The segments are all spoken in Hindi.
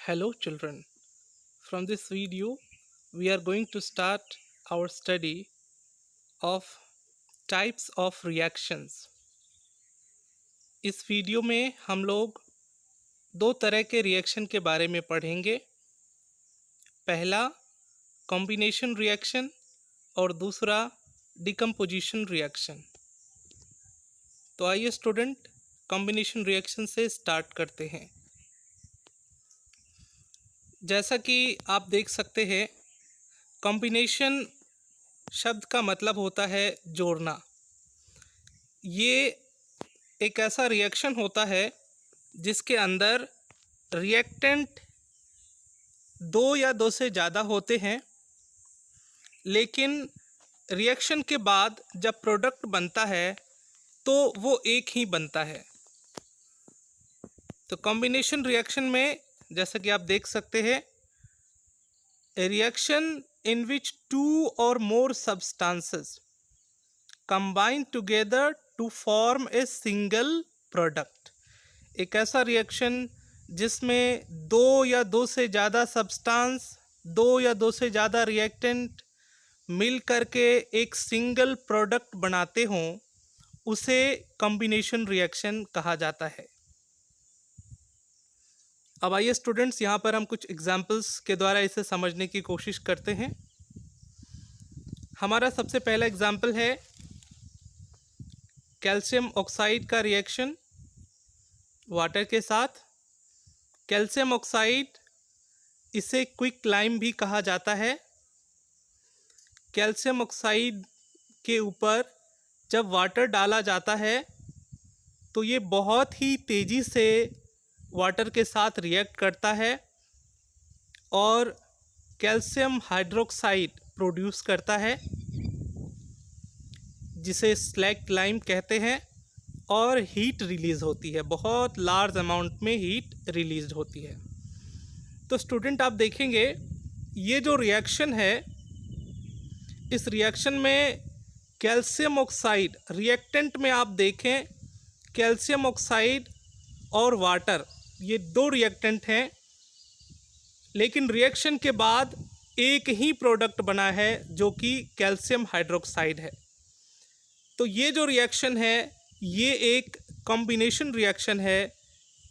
Hello children, from this video we are going to start our study of types of reactions. इस वीडियो में हम लोग दो तरह के रिएक्शन के बारे में पढ़ेंगे। पहला कॉम्बिनेशन रिएक्शन और दूसरा डिकम्पोजिशन रिएक्शन। तो आइए स्टूडेंट कॉम्बिनेशन रिएक्शन से स्टार्ट करते हैं। जैसा कि आप देख सकते हैं, कॉम्बिनेशन शब्द का मतलब होता है जोड़ना। ये एक ऐसा रिएक्शन होता है जिसके अंदर रिएक्टेंट दो या दो से ज़्यादा होते हैं, लेकिन रिएक्शन के बाद जब प्रोडक्ट बनता है तो वो एक ही बनता है। तो कॉम्बिनेशन रिएक्शन में जैसा कि आप देख सकते हैं, ए रिएक्शन इन विच टू और more substances combine together to form a single product. एक ऐसा रिएक्शन जिसमें दो या दो से ज़्यादा सब्सटेंस, दो या दो से ज़्यादा रिएक्टेंट मिल करके एक सिंगल प्रोडक्ट बनाते हों, उसे कॉम्बिनेशन रिएक्शन कहा जाता है। अब आइए स्टूडेंट्स, यहाँ पर हम कुछ एग्जाम्पल्स के द्वारा इसे समझने की कोशिश करते हैं। हमारा सबसे पहला एग्जाम्पल है कैल्शियम ऑक्साइड का रिएक्शन वाटर के साथ। कैल्शियम ऑक्साइड, इसे क्विक लाइम भी कहा जाता है। कैल्शियम ऑक्साइड के ऊपर जब वाटर डाला जाता है तो ये बहुत ही तेज़ी से वाटर के साथ रिएक्ट करता है और कैल्शियम हाइड्रोक्साइड प्रोड्यूस करता है, जिसे स्लैक लाइम कहते हैं, और हीट रिलीज़ होती है। बहुत लार्ज अमाउंट में हीट रिलीज होती है। तो स्टूडेंट आप देखेंगे, ये जो रिएक्शन है, इस रिएक्शन में कैल्शियम ऑक्साइड रिएक्टेंट में आप देखें, कैल्शियम ऑक्साइड और वाटर, ये दो रिएक्टेंट हैं, लेकिन रिएक्शन के बाद एक ही प्रोडक्ट बना है जो कि कैल्शियम हाइड्रोक्साइड है। तो ये जो रिएक्शन है, ये एक कॉम्बिनेशन रिएक्शन है,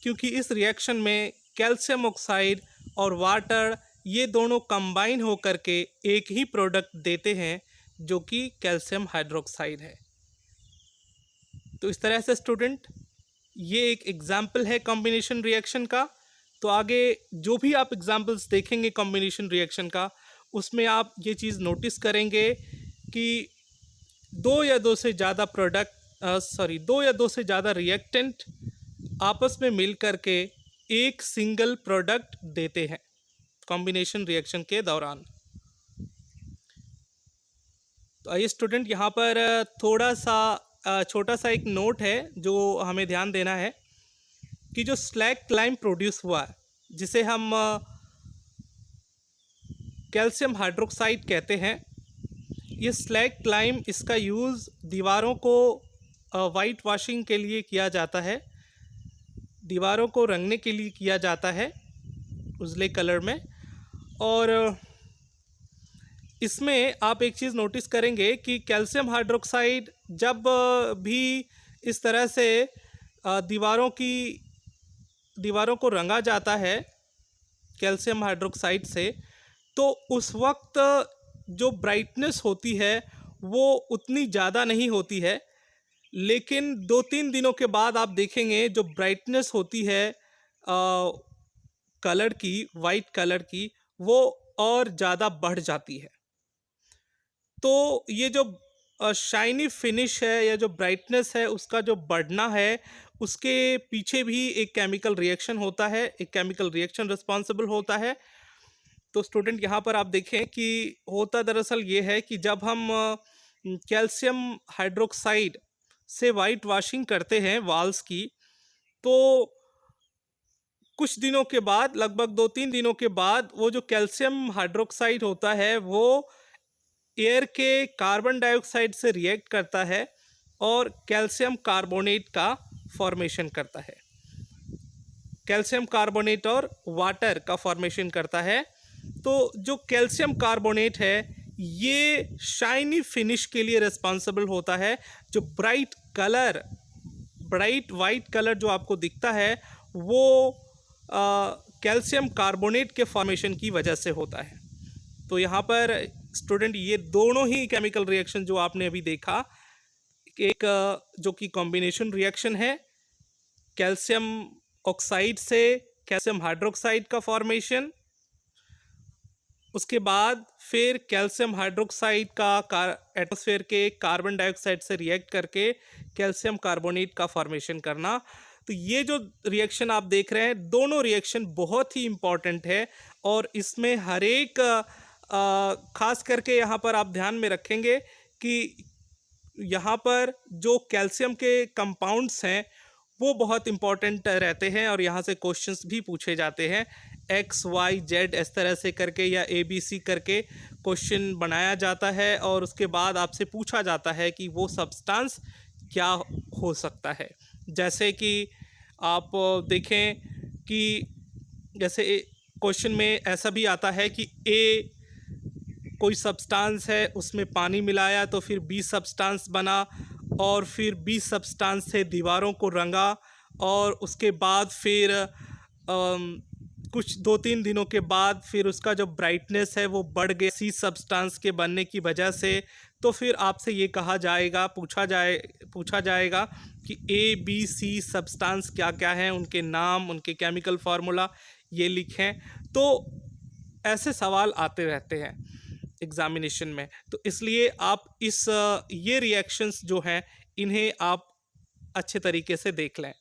क्योंकि इस रिएक्शन में कैल्शियम ऑक्साइड और वाटर ये दोनों कंबाइन होकर के एक ही प्रोडक्ट देते हैं जो कि कैल्शियम हाइड्रोक्साइड है। तो इस तरह से स्टूडेंट, ये एक एग्जाम्पल है कॉम्बिनेशन रिएक्शन का। तो आगे जो भी आप एग्जाम्पल्स देखेंगे कॉम्बिनेशन रिएक्शन का, उसमें आप ये चीज़ नोटिस करेंगे कि दो या दो से ज़्यादा रिएक्टेंट आपस में मिल करके एक सिंगल प्रोडक्ट देते हैं कॉम्बिनेशन रिएक्शन के दौरान। तो आइए स्टूडेंट, यहाँ पर थोड़ा सा छोटा सा एक नोट है जो हमें ध्यान देना है कि जो स्लैक लाइम प्रोड्यूस हुआ है, जिसे हम कैल्शियम हाइड्रोक्साइड कहते हैं, ये स्लैक लाइम, इसका यूज़ दीवारों को वाइट वॉशिंग के लिए किया जाता है, दीवारों को रंगने के लिए किया जाता है उजले कलर में। और इसमें आप एक चीज़ नोटिस करेंगे कि कैल्शियम हाइड्रोक्साइड जब भी इस तरह से दीवारों को रंगा जाता है कैल्शियम हाइड्रोक्साइड से, तो उस वक्त जो ब्राइटनेस होती है वो उतनी ज़्यादा नहीं होती है, लेकिन 2-3 दिनों के बाद आप देखेंगे जो ब्राइटनेस होती है कलर की, वाइट कलर की, वो और ज़्यादा बढ़ जाती है। तो ये जो शाइनी फिनिश है या जो ब्राइटनेस है, उसका जो बढ़ना है, उसके पीछे भी एक केमिकल रिएक्शन होता है, एक केमिकल रिएक्शन रिस्पॉन्सिबल होता है। तो स्टूडेंट यहाँ पर आप देखें कि होता दरअसल ये है कि जब हम कैल्शियम हाइड्रोक्साइड से वाइट वॉशिंग करते हैं वॉल्स की, तो कुछ दिनों के बाद, लगभग 2-3 दिनों के बाद, वो जो कैल्शियम हाइड्रोक्साइड होता है वो एयर के कार्बन डाइऑक्साइड से रिएक्ट करता है और कैल्शियम कार्बोनेट का फॉर्मेशन करता है। कैल्शियम कार्बोनेट और वाटर का फॉर्मेशन करता है। तो जो कैल्शियम कार्बोनेट है ये शाइनी फिनिश के लिए रिस्पॉन्सिबल होता है। जो ब्राइट वाइट कलर जो आपको दिखता है वो कैल्शियम कार्बोनेट के फॉर्मेशन की वजह से होता है। तो यहाँ पर स्टूडेंट ये दोनों ही केमिकल रिएक्शन जो आपने अभी देखा, एक जो कि कॉम्बिनेशन रिएक्शन है कैल्शियम ऑक्साइड से कैल्शियम हाइड्रोक्साइड का फॉर्मेशन, उसके बाद फिर कैल्शियम हाइड्रोक्साइड का एटमॉस्फेयर के कार्बन डाइऑक्साइड से रिएक्ट करके कैल्शियम कार्बोनेट का फॉर्मेशन करना। तो ये जो रिएक्शन आप देख रहे हैं दोनों रिएक्शन बहुत ही इम्पॉर्टेंट है और इसमें हर एक खास करके यहाँ पर आप ध्यान में रखेंगे कि यहाँ पर जो कैल्शियम के कंपाउंड्स हैं वो बहुत इम्पॉर्टेंट रहते हैं और यहाँ से क्वेश्चंस भी पूछे जाते हैं। एक्स वाई जेड इस तरह से करके या ए बी सी करके क्वेश्चन बनाया जाता है और उसके बाद आपसे पूछा जाता है कि वो सब्सटेंस क्या हो सकता है। जैसे कि आप देखें कि जैसे क्वेश्चन में ऐसा भी आता है कि ए कोई सब्सटेंस है उसमें पानी मिलाया तो फिर बी सब्सटेंस बना और फिर बी सब्सटेंस से दीवारों को रंगा और उसके बाद फिर कुछ 2-3 दिनों के बाद फिर उसका जो ब्राइटनेस है वो बढ़ गया सी सब्सटेंस के बनने की वजह से। तो फिर आपसे ये कहा जाएगा पूछा जाएगा कि ए बी सी सब्सटेंस क्या क्या हैं, उनके नाम, उनके केमिकल फार्मूला ये लिखें। तो ऐसे सवाल आते रहते हैं एग्जामिनेशन में। तो इसलिए आप ये रिएक्शंस जो हैं इन्हें आप अच्छे तरीके से देख लें।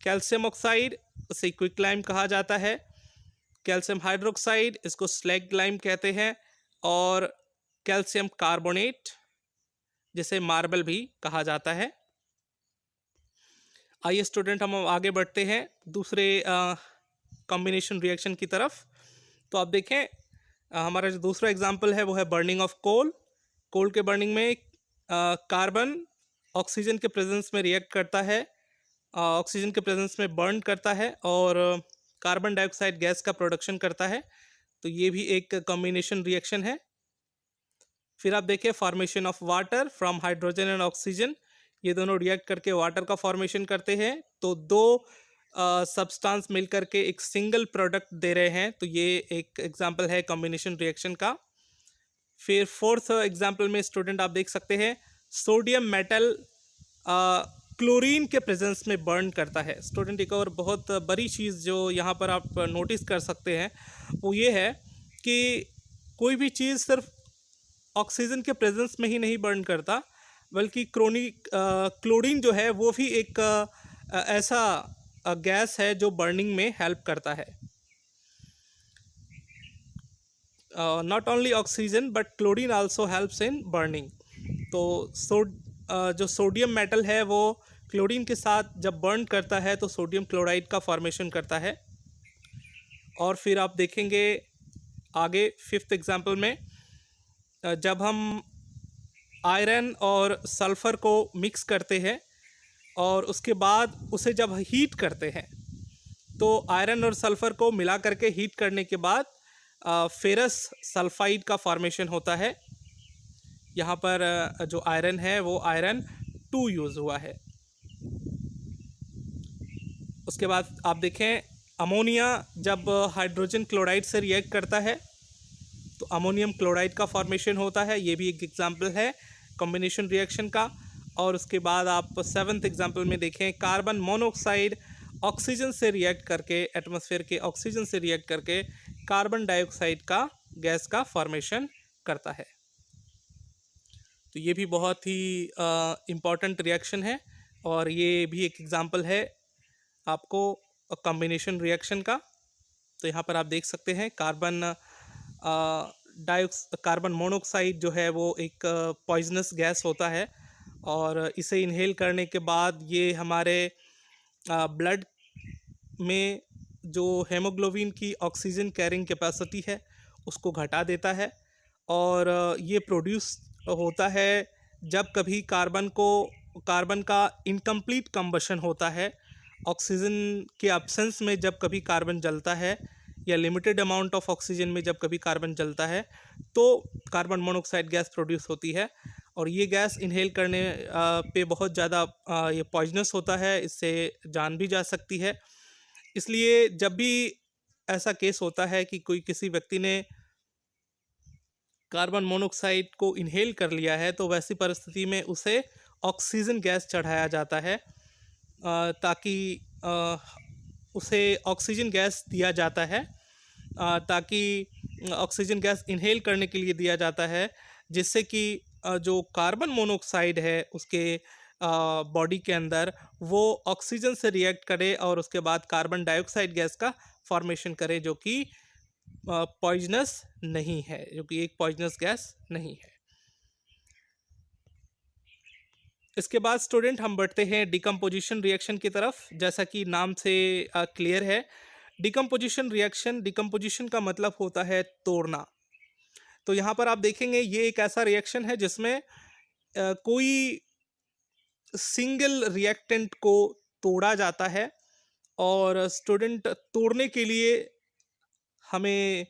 कैल्शियम ऑक्साइड उसे क्विकलाइम कहा जाता है, कैल्शियम हाइड्रोक्साइड इसको स्लैगलाइम कहते हैं और कैल्शियम कार्बोनेट जिसे मार्बल भी कहा जाता है। आइए स्टूडेंट हम आगे बढ़ते हैं दूसरे कॉम्बिनेशन रिएक्शन की तरफ। तो आप देखें हमारा जो दूसरा एग्जाम्पल है वो है बर्निंग ऑफ कोल के बर्निंग में कार्बन ऑक्सीजन के प्रेजेंस में रिएक्ट करता है, ऑक्सीजन के प्रेजेंस में बर्न करता है और कार्बन डाइऑक्साइड गैस का प्रोडक्शन करता है। तो ये भी एक कॉम्बिनेशन रिएक्शन है। फिर आप देखिए formation of water from hydrogen and oxygen, ये दोनों रिएक्ट करके वाटर का फॉर्मेशन करते हैं। तो दो सब्सटेंस मिलकर के एक सिंगल प्रोडक्ट दे रहे हैं। तो ये एक एग्जांपल है कॉम्बिनेशन रिएक्शन का। फिर फोर्थ एग्जांपल में स्टूडेंट आप देख सकते हैं सोडियम मेटल क्लोरीन के प्रेजेंस में बर्न करता है। स्टूडेंट एक और बहुत बड़ी चीज़ जो यहाँ पर आप नोटिस कर सकते हैं वो ये है कि कोई भी चीज़ सिर्फ ऑक्सीजन के प्रेजेंस में ही नहीं बर्न करता बल्कि क्लोरीन जो है वो भी एक ऐसा गैस है जो बर्निंग में हेल्प करता है। Not only oxygen but chlorine also helps in burning. तो जो सोडियम मेटल है वो क्लोरीन के साथ जब बर्न करता है तो सोडियम क्लोराइड का फॉर्मेशन करता है। और फिर आप देखेंगे आगे फिफ्थ एग्जांपल में जब हम आयरन और सल्फ़र को मिक्स करते हैं और उसके बाद उसे जब हीट करते हैं तो आयरन और सल्फ़र को मिला करके हीट करने के बाद फेरस सल्फाइड का फॉर्मेशन होता है। यहाँ पर जो आयरन है वो आयरन 2 यूज़ हुआ है। उसके बाद आप देखें अमोनिया जब हाइड्रोजन क्लोराइड से रिएक्ट करता है तो अमोनियम क्लोराइड का फॉर्मेशन होता है। ये भी एक एग्जांपल है कॉम्बिनेशन रिएक्शन का। और उसके बाद आप सेवन्थ एग्जांपल में देखें कार्बन मोनोऑक्साइड ऑक्सीजन से रिएक्ट करके एटमॉस्फेयर के ऑक्सीजन से रिएक्ट करके कार्बन डाइऑक्साइड का गैस का फॉर्मेशन करता है। तो ये भी बहुत ही इम्पॉर्टेंट रिएक्शन है और ये भी एक एग्जांपल है आपको कॉम्बिनेशन रिएक्शन का। तो यहाँ पर आप देख सकते हैं कार्बन मोनोऑक्साइड जो है वो एक पॉइजनस गैस होता है और इसे इनहेल करने के बाद ये हमारे ब्लड में जो हेमोग्लोबिन की ऑक्सीजन कैरिंग कैपेसिटी है उसको घटा देता है और ये प्रोड्यूस होता है जब कभी कार्बन का इनकम्प्लीट कंबशन होता है ऑक्सीजन के एब्सेंस में जब कभी कार्बन जलता है या लिमिटेड अमाउंट ऑफ ऑक्सीजन में जब कभी कार्बन जलता है तो कार्बन मोनोऑक्साइड गैस प्रोड्यूस होती है। और ये गैस इनहेल करने पे बहुत ज़्यादा ये पॉइजनस होता है, इससे जान भी जा सकती है। इसलिए जब भी ऐसा केस होता है कि कोई किसी व्यक्ति ने कार्बन मोनोऑक्साइड को इनहेल कर लिया है तो वैसी परिस्थिति में उसे ऑक्सीजन गैस चढ़ाया जाता है, ताकि उसे ऑक्सीजन गैस दिया जाता है, ताकि ऑक्सीजन गैस इनहेल करने के लिए दिया जाता है, जिससे कि जो कार्बन मोनोऑक्साइड है उसके बॉडी के अंदर वो ऑक्सीजन से रिएक्ट करे और उसके बाद कार्बन डाइऑक्साइड गैस का फॉर्मेशन करे, जो कि पॉइजनस नहीं है, जो कि एक पॉइजनस गैस नहीं है। इसके बाद स्टूडेंट हम बढ़ते हैं डिकम्पोजिशन रिएक्शन की तरफ। जैसा कि नाम से क्लियर है, डिकम्पोजिशन का मतलब होता है तोड़ना। तो यहाँ पर आप देखेंगे ये एक ऐसा रिएक्शन है जिसमें कोई सिंगल रिएक्टेंट को तोड़ा जाता है, और स्टूडेंट तोड़ने के लिए हमें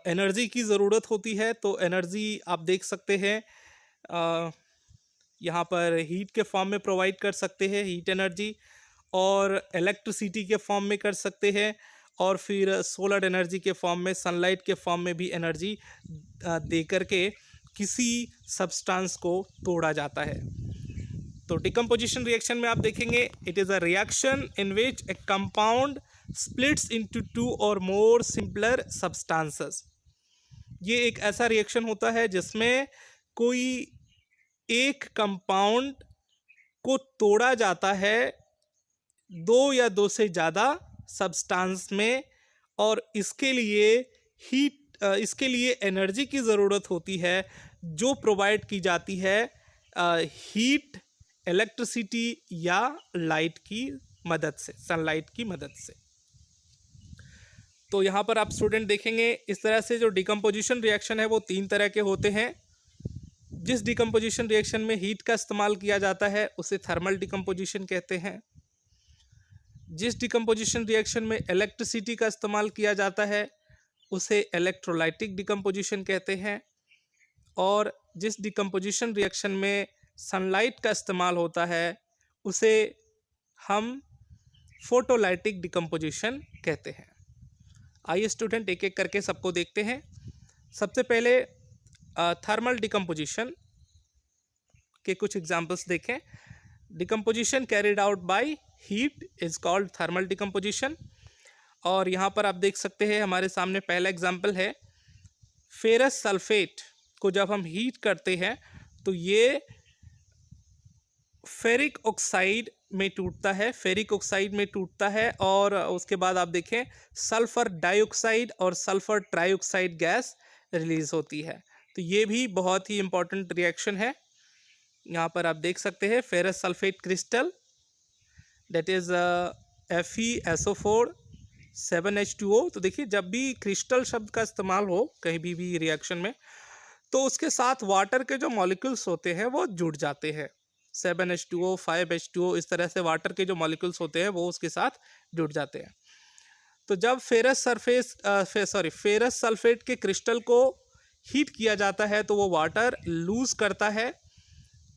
एनर्जी की ज़रूरत होती है। तो एनर्जी आप देख सकते हैं यहाँ पर हीट के फॉर्म में प्रोवाइड कर सकते हैं, हीट एनर्जी, और इलेक्ट्रिसिटी के फॉर्म में कर सकते हैं, और फिर सोलर एनर्जी के फॉर्म में, सनलाइट के फॉर्म में भी एनर्जी दे करके किसी सब्सटेंस को तोड़ा जाता है। तो डिकम्पोजिशन रिएक्शन में आप देखेंगे it is a reaction in which A compound splits into two और मोर सिंपलर सब्सटेंसेस। ये एक ऐसा रिएक्शन होता है जिसमें कोई एक कंपाउंड को तोड़ा जाता है दो या दो से ज़्यादा सब्सटेंस में, और इसके लिए एनर्जी की ज़रूरत होती है जो प्रोवाइड की जाती है हीट, इलेक्ट्रिसिटी या लाइट की मदद से, सनलाइट की मदद से। तो यहाँ पर आप स्टूडेंट देखेंगे इस तरह से जो डिकम्पोजिशन रिएक्शन है वो तीन तरह के होते हैं। जिस डिकम्पोजिशन रिएक्शन में हीट का इस्तेमाल किया जाता है उसे थर्मल डिकम्पोजिशन कहते हैं। जिस डिकम्पोजिशन रिएक्शन में इलेक्ट्रिसिटी का इस्तेमाल किया जाता है उसे इलेक्ट्रोलाइटिक डिकम्पोजिशन कहते हैं। और जिस डिकम्पोजिशन रिएक्शन में सनलाइट का इस्तेमाल होता है उसे हम फोटोलाइटिक डिकम्पोजिशन कहते हैं। आइए स्टूडेंट एक एक करके सबको देखते हैं। सबसे पहले थर्मल डिकम्पोजिशन के कुछ एग्जांपल्स देखें। Decomposition carried out by heat is called thermal decomposition. और यहाँ पर आप देख सकते हैं हमारे सामने पहला एग्जांपल है, फेरस सल्फेट को जब हम हीट करते हैं तो ये फेरिक ऑक्साइड में टूटता है, और उसके बाद आप देखें सल्फर डाइऑक्साइड और सल्फर ट्राइऑक्साइड गैस रिलीज होती है। तो ये भी बहुत ही इंपॉर्टेंट रिएक्शन है। यहाँ पर आप देख सकते हैं ferrous sulphate crystal, that is Fe SO4 7H2O। तो देखिए जब भी क्रिस्टल शब्द का इस्तेमाल हो कहीं भी रिएक्शन में तो उसके साथ वाटर के जो मॉलिक्यूल्स होते हैं वो जुड़ जाते हैं। 7H2O 5H2O इस तरह से वाटर के जो मॉलिक्यूल्स होते हैं वो उसके साथ जुड़ जाते हैं। तो जब फेरस सल्फेट के क्रिस्टल को हीट किया जाता है तो वो वाटर लूज करता है,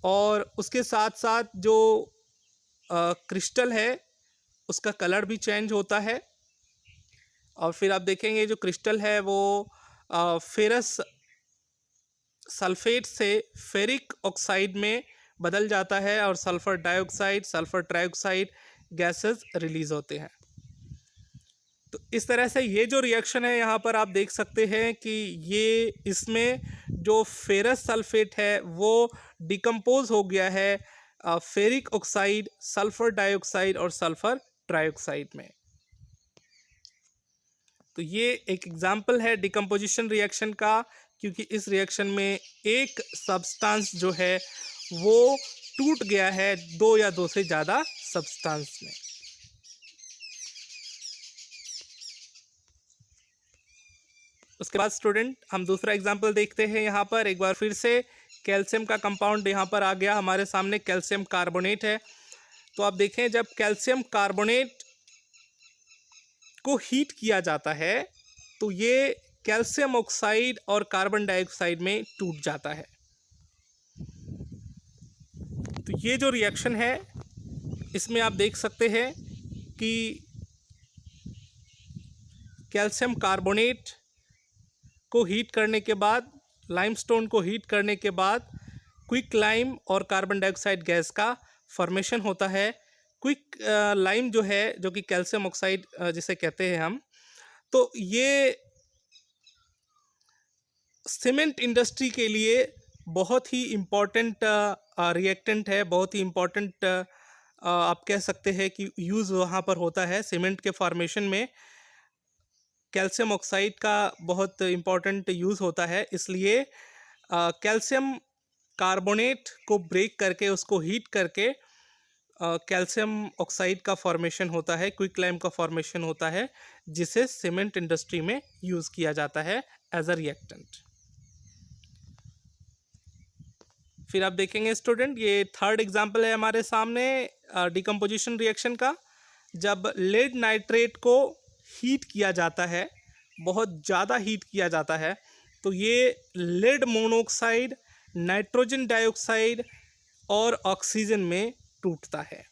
और उसके साथ साथ जो क्रिस्टल है उसका कलर भी चेंज होता है। और फिर आप देखेंगे जो क्रिस्टल है वो फेरस सल्फेट से फेरिक ऑक्साइड में बदल जाता है, और sulphur dioxide, sulphur trioxide gases release होते हैं। तो इस तरह से ये जो रिएक्शन है यहाँ पर आप देख सकते हैं कि ये इसमें जो फेरस सल्फेट है वो डिकम्पोज हो गया है फेरिक ऑक्साइड, सल्फर डाइऑक्साइड और सल्फर ट्राइऑक्साइड में। तो ये एक एग्जाम्पल है डिकम्पोजिशन रिएक्शन का, क्योंकि इस रिएक्शन में एक सब्सटेंस जो है वो टूट गया है दो या दो से ज़्यादा सब्सटेंस में। उसके बाद स्टूडेंट हम दूसरा एग्जाम्पल देखते हैं। यहाँ पर एक बार फिर से कैल्शियम का कंपाउंड यहाँ पर आ गया हमारे सामने, कैल्शियम कार्बोनेट है। तो आप देखें जब कैल्शियम कार्बोनेट को हीट किया जाता है तो ये कैल्शियम ऑक्साइड और कार्बन डाइऑक्साइड में टूट जाता है। तो ये जो रिएक्शन है इसमें आप देख सकते हैं कि कैल्शियम कार्बोनेट को हीट करने के बाद, लाइमस्टोन को हीट करने के बाद क्विक लाइम और कार्बन डाइऑक्साइड गैस का फॉर्मेशन होता है। क्विक लाइम जो है, जो कि कैल्शियम ऑक्साइड जिसे कहते हैं हम, तो ये सीमेंट इंडस्ट्री के लिए बहुत ही इम्पॉर्टेंट रिएक्टेंट है, बहुत ही इम्पॉर्टेंट आप कह सकते हैं कि यूज़ वहाँ पर होता है। सीमेंट के फॉर्मेशन में कैल्शियम ऑक्साइड का बहुत इम्पॉर्टेंट यूज़ होता है, इसलिए कैल्शियम कार्बोनेट को ब्रेक करके, उसको हीट करके कैल्शियम ऑक्साइड का फॉर्मेशन होता है, क्विक लाइम का फॉर्मेशन होता है, जिसे सीमेंट इंडस्ट्री में यूज़ किया जाता है एज अ रिएक्टेंट। फिर आप देखेंगे स्टूडेंट, ये थर्ड एग्जांपल है हमारे सामने डिकम्पोजिशन रिएक्शन का। जब लेड नाइट्रेट को हीट किया जाता है, बहुत ज़्यादा हीट किया जाता है, तो ये लेड मोनोऑक्साइड, नाइट्रोजन डाइऑक्साइड और ऑक्सीजन में टूटता है।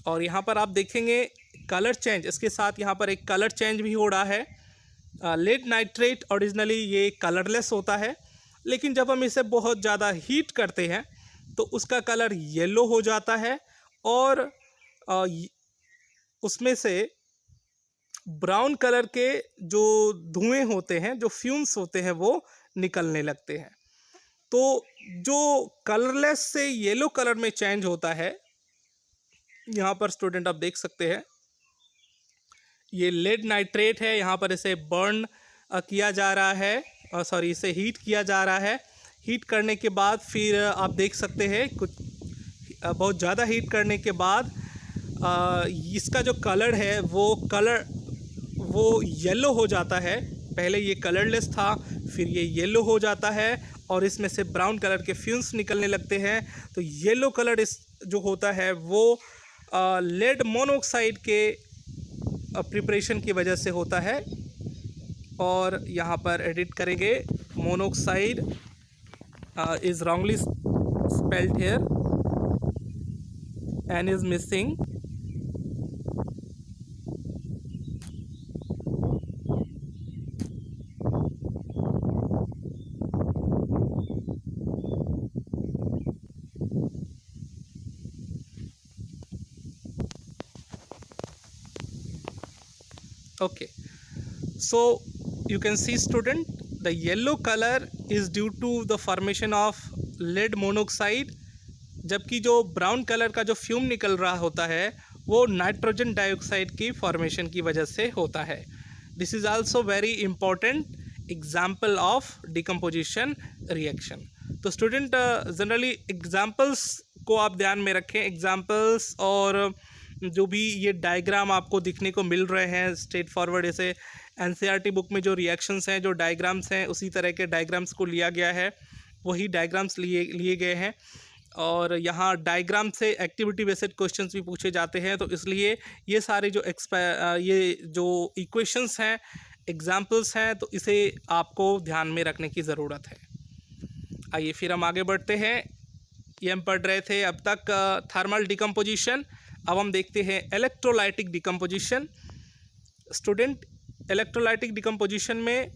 और यहाँ पर आप देखेंगे कलर चेंज, इसके साथ यहाँ पर एक कलर चेंज भी हो रहा है। लेड नाइट्रेट ओरिजिनली ये कलरलेस होता है, लेकिन जब हम इसे बहुत ज़्यादा हीट करते हैं तो उसका कलर येलो हो जाता है और उसमें से ब्राउन कलर के जो धुएं होते हैं, जो फ्यूम्स होते हैं, वो निकलने लगते हैं। तो जो कलरलेस से येलो कलर में चेंज होता है, यहाँ पर स्टूडेंट आप देख सकते हैं ये लेड नाइट्रेट है, यहाँ पर इसे बर्न किया जा रहा है, इसे हीट किया जा रहा है। हीट करने के बाद फिर आप देख सकते हैं कुछ बहुत ज़्यादा हीट करने के बाद इसका जो कलर है वो येलो हो जाता है। पहले ये कलरलेस था, फिर ये येलो हो जाता है और इसमें से ब्राउन कलर के फ्यूम्स निकलने लगते हैं। तो येलो कलर इस जो होता है वो लेड मोनोऑक्साइड के प्रिपरेशन की वजह से होता है। और यहाँ पर एडिट करेंगे, monoxide is wrongly spelled here, N is missing. Okay, so you can see student, the yellow color is due to the formation of lead monoxide, जबकि जो ब्राउन कलर का जो फ्यूम निकल रहा होता है वो नाइट्रोजन डाइऑक्साइड की फॉर्मेशन की वजह से होता है। This is also very important example of decomposition reaction. तो स्टूडेंट जनरली एग्जाम्पल्स को आप ध्यान में रखें। एग्जाम्पल्स और जो भी ये डायग्राम आपको दिखने को मिल रहे हैं स्ट्रेट फॉरवर्ड, जैसे एनसीईआरटी बुक में जो रिएक्शंस हैं, जो डायग्राम्स हैं, उसी तरह के डायग्राम्स को लिया गया है, वही डायग्राम्स लिए गए हैं। और यहाँ डायग्राम से एक्टिविटी बेस्ड क्वेश्चंस भी पूछे जाते हैं, तो इसलिए ये सारे ये जो इक्वेशंस हैं, एग्जाम्पल्स हैं, तो इसे आपको ध्यान में रखने की ज़रूरत है। आइए फिर हम आगे बढ़ते हैं। ये हम पढ़ रहे थे अब तक थर्मल डिकम्पोजिशन। अब हम देखते हैं electrolytic decomposition. Student, electrolytic decomposition में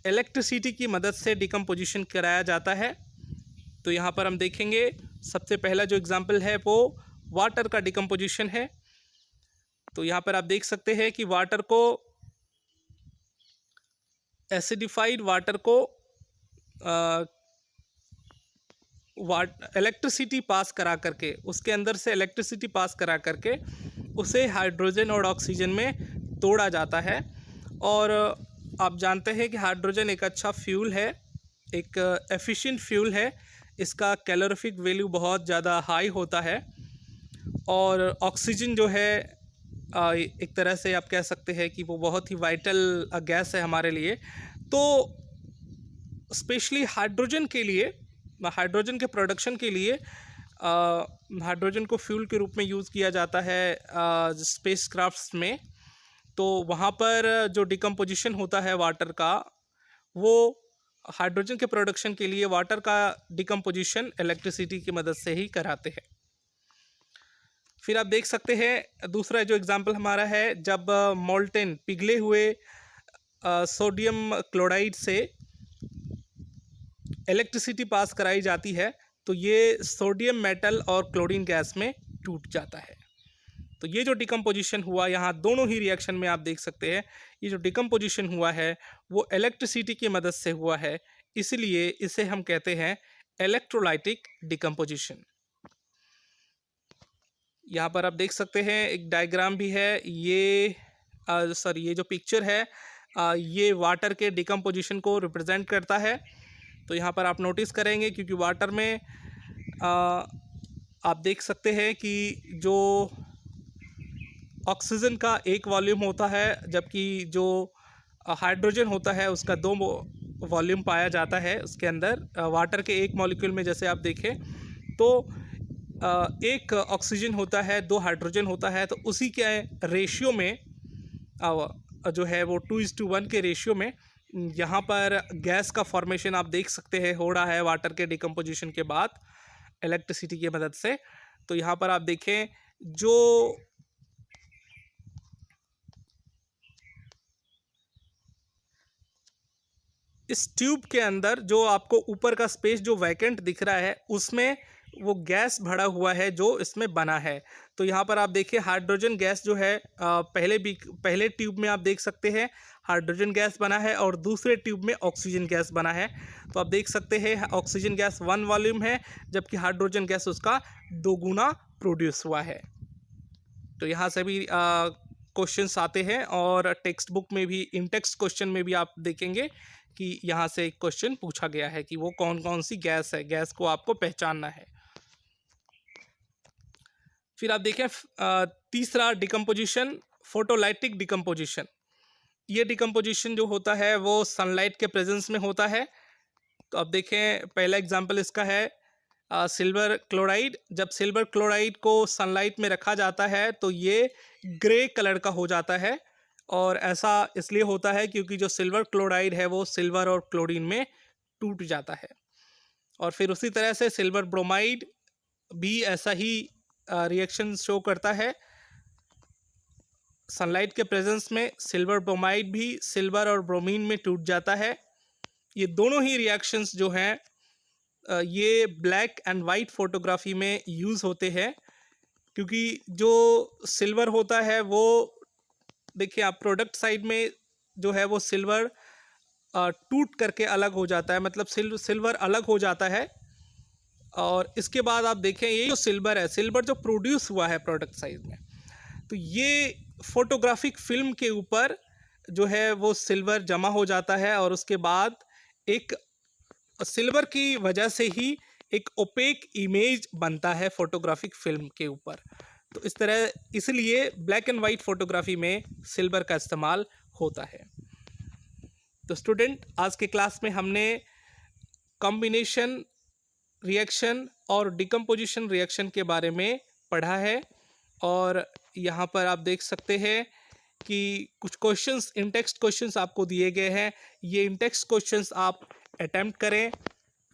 इलेक्ट्रिसिटी की मदद से डिकम्पोजिशन कराया जाता है। तो यहाँ पर हम देखेंगे सबसे पहला जो एग्जांपल है वो वाटर का डिकम्पोजिशन है। तो यहाँ पर आप देख सकते हैं कि वाटर को, एसिडिफाइड वाटर को इलेक्ट्रिसिटी पास करा करके, उसके अंदर से इलेक्ट्रिसिटी पास करा करके उसे हाइड्रोजन और ऑक्सीजन में तोड़ा जाता है। और आप जानते हैं कि हाइड्रोजन एक अच्छा फ्यूल है, एक एफिशिएंट फ्यूल है, इसका कैलोरीफिक वैल्यू बहुत ज़्यादा हाई होता है। और ऑक्सीजन जो है एक तरह से आप कह सकते हैं कि वो बहुत ही वाइटल गैस है हमारे लिए। तो स्पेशली हाइड्रोजन के लिए, हाइड्रोजन के प्रोडक्शन के लिए हाइड्रोजन को फ्यूल के रूप में यूज़ किया जाता है स्पेस क्राफ्ट्स में, तो वहाँ पर जो डिकम्पोजिशन होता है वाटर का, वो हाइड्रोजन के प्रोडक्शन के लिए वाटर का डिकम्पोजिशन इलेक्ट्रिसिटी की मदद से ही कराते हैं। फिर आप देख सकते हैं दूसरा जो एग्जांपल हमारा है, जब मोल्टेन पिघले हुए सोडियम क्लोराइड से इलेक्ट्रिसिटी पास कराई जाती है तो ये सोडियम मेटल और क्लोरीन गैस में टूट जाता है। तो ये जो डिकम्पोजिशन हुआ यहाँ दोनों ही रिएक्शन में आप देख सकते हैं, ये जो डिकम्पोजिशन हुआ है वो इलेक्ट्रिसिटी की मदद से हुआ है, इसलिए इसे हम कहते हैं इलेक्ट्रोलाइटिक डिकम्पोजिशन। यहाँ पर आप देख सकते हैं एक डायग्राम भी है, ये ये जो पिक्चर है ये वाटर के डिकम्पोजिशन को रिप्रेजेंट करता है। तो यहाँ पर आप नोटिस करेंगे क्योंकि वाटर में आप देख सकते हैं कि जो ऑक्सीजन का एक वॉल्यूम होता है, जबकि जो हाइड्रोजन होता है उसका 2 वॉल्यूम पाया जाता है उसके अंदर। वाटर के एक मॉलिक्यूल में जैसे आप देखें तो एक ऑक्सीजन होता है, 2 हाइड्रोजन होता है, तो उसी के रेशियो में जो है वो 2:1 के रेशियो में यहाँ पर गैस का फॉर्मेशन आप देख सकते हैं हो रहा है वाटर के डिकम्पोजिशन के बाद इलेक्ट्रिसिटी की मदद से। तो यहाँ पर आप देखें जो इस ट्यूब के अंदर जो आपको ऊपर का स्पेस जो वैकेंट दिख रहा है उसमें वो गैस भरा हुआ है जो इसमें बना है। तो यहाँ पर आप देखिए हाइड्रोजन गैस जो है पहले ट्यूब में आप देख सकते हैं हाइड्रोजन गैस बना है और दूसरे ट्यूब में ऑक्सीजन गैस बना है। तो आप देख सकते हैं ऑक्सीजन गैस 1 वॉल्यूम है, जबकि हाइड्रोजन गैस उसका 2 गुना प्रोड्यूस हुआ है। तो यहाँ से भी क्वेश्चंस आते हैं और टेक्स्ट बुक में भी इन टेक्स्ट क्वेश्चन में भी आप देखेंगे कि यहाँ से एक क्वेश्चन पूछा गया है कि वो कौन कौन सी गैस है, गैस को आपको पहचानना है। फिर आप देखें तीसरा डिकम्पोजिशन फोटोलाइटिक डिकम्पोजिशन। ये डिकम्पोजिशन जो होता है वो सनलाइट के प्रेजेंस में होता है। तो अब देखें पहला एग्जांपल इसका है सिल्वर क्लोराइड। जब सिल्वर क्लोराइड को सनलाइट में रखा जाता है तो ये ग्रे कलर का हो जाता है, और ऐसा इसलिए होता है क्योंकि जो सिल्वर क्लोराइड है वो सिल्वर और क्लोरीन में टूट जाता है। और फिर उसी तरह से सिल्वर ब्रोमाइड भी ऐसा ही रिएक्शन शो करता है। सनलाइट के प्रेजेंस में सिल्वर ब्रोमाइड भी सिल्वर और ब्रोमीन में टूट जाता है। ये दोनों ही रिएक्शंस जो हैं ये ब्लैक एंड वाइट फोटोग्राफी में यूज़ होते हैं, क्योंकि जो सिल्वर होता है वो देखिए आप प्रोडक्ट साइड में जो है वो सिल्वर टूट करके अलग हो जाता है, मतलब सिल्वर अलग हो जाता है। और इसके बाद आप देखें ये जो सिल्वर है, सिल्वर जो प्रोड्यूस हुआ है प्रोडक्ट साइड में, तो ये फोटोग्राफिक फिल्म के ऊपर जो है वो सिल्वर जमा हो जाता है और उसके बाद एक सिल्वर की वजह से ही एक ओपेक इमेज बनता है फोटोग्राफिक फिल्म के ऊपर। तो इस तरह इसलिए ब्लैक एंड वाइट फोटोग्राफी में सिल्वर का इस्तेमाल होता है। तो स्टूडेंट आज के क्लास में हमने कॉम्बिनेशन रिएक्शन और डिकम्पोजिशन रिएक्शन के बारे में पढ़ा है, और यहाँ पर आप देख सकते हैं कि कुछ क्वेश्चंस इन टेक्स्ट क्वेश्चंस आपको दिए गए हैं। ये इन टेक्स्ट क्वेश्चंस आप अटेम्प्ट करें।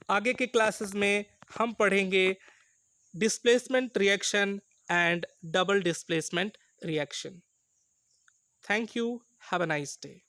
आगे के क्लासेस में हम पढ़ेंगे displacement reaction and double displacement reaction. Thank you, have a nice day.